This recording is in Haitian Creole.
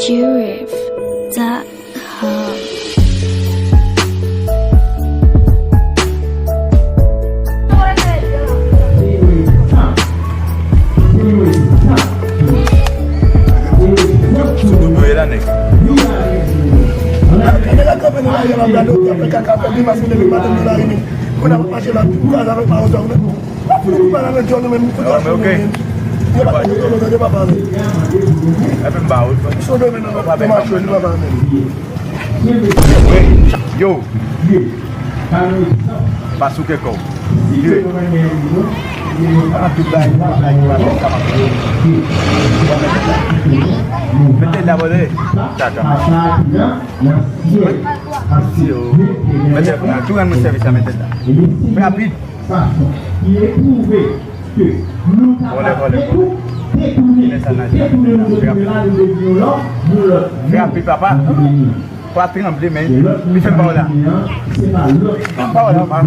Jurif.com. Yo, masuk ke kau. Betul dah boleh. Cakap. Betul. Tuhan mesti bisa betul. Berapa? Boleh. Ini sana. Berapa papa? Kuatin ambil main. Bisa bawa lah. Bawa lah.